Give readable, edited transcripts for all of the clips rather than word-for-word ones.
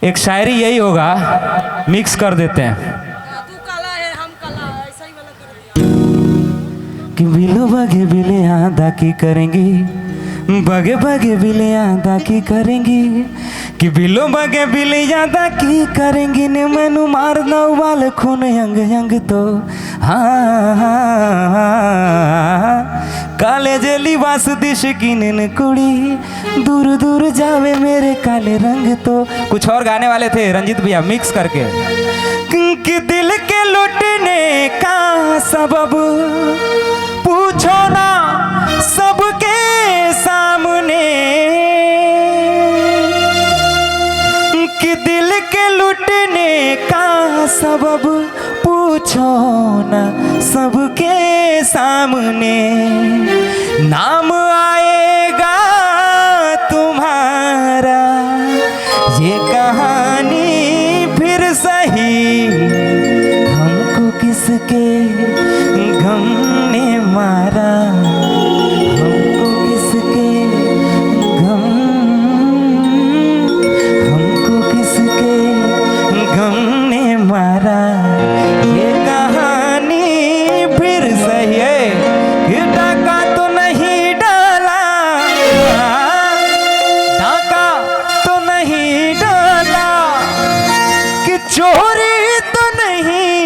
एक शायरी यही होगा, मिक्स कर देते हैं। तू काला है हम काला है, ऐसा ही वाला कर दिया। कि बिलो बगे बिले आदा की करेंगी, बगे बगे बिले आदा की करेंगी, कि बिलो बगे बिले आदा की करेंगी ने मैनू मार दो वाल खून यंग यंग तो हाँ काले जे लिबास दी शकीन कुड़ी दूर दूर जावे मेरे काले रंग तो। कुछ और गाने वाले थे रंजीत भैया मिक्स करके। कि दिल के लुटने का सबब पूछो ना सबके सामने, कि दिल के लुटने का सबब पूछो ना सबके सामने, नाम आएगा तुम्हारा ये कहानी फिर सही, हमको किसके गम ने मारा, हमको किसके गम, हमको किसके गम ने मारा, ये कहानी फिर सही है। कि डाका तो नहीं डाला, डाका तो नहीं डाला, कि चोरी तो नहीं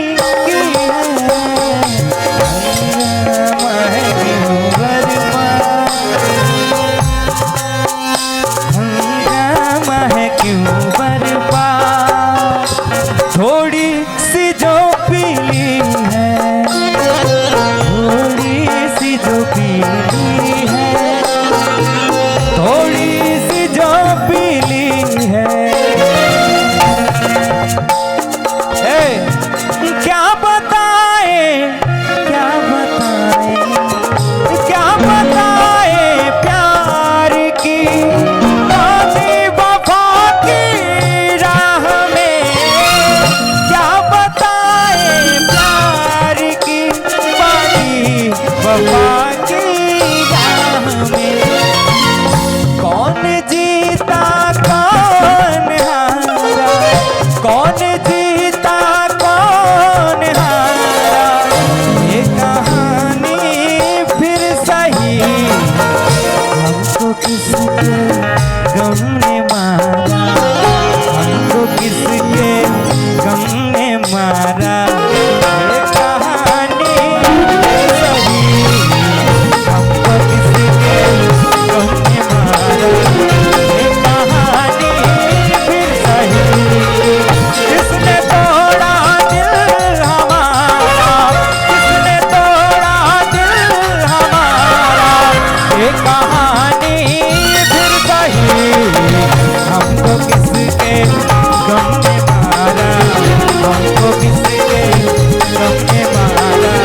की है, हंगामा है क्यों बर्बाद, थोड़ी सी जो पीली है, थोड़ी सी जो पीली है, थोड़ी सी जो पीली है। क्या बताए, क्या बताए, क्या बताए प्यार की बातें वफा की राह में, क्या बताए प्यार की बातें वफा की राह में, कौन जीता कौन हारा, कौन जीता कौन हारा, ये कहानी फिर सही, हमको किसके गम ने मारा, हमको किसके गम ने मारा, ये कहानी फिर सही, हमको किसके गम ने मारा, ये कहानी फिर सही। किसने तोड़ा दिल हमारा, किसने तोड़ा दिल हमारा, ये कहानी फिर सही, हमको किसके गम ने मारा, हमको किसके गम ने मारा,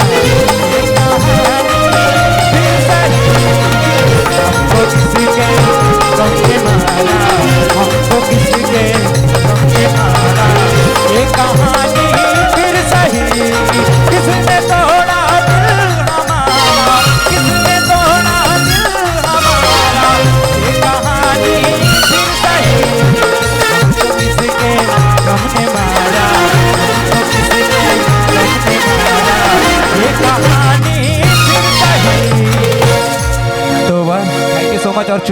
ये कहानी फिर सही, हमको किसके गम ने मारा, हमको किसके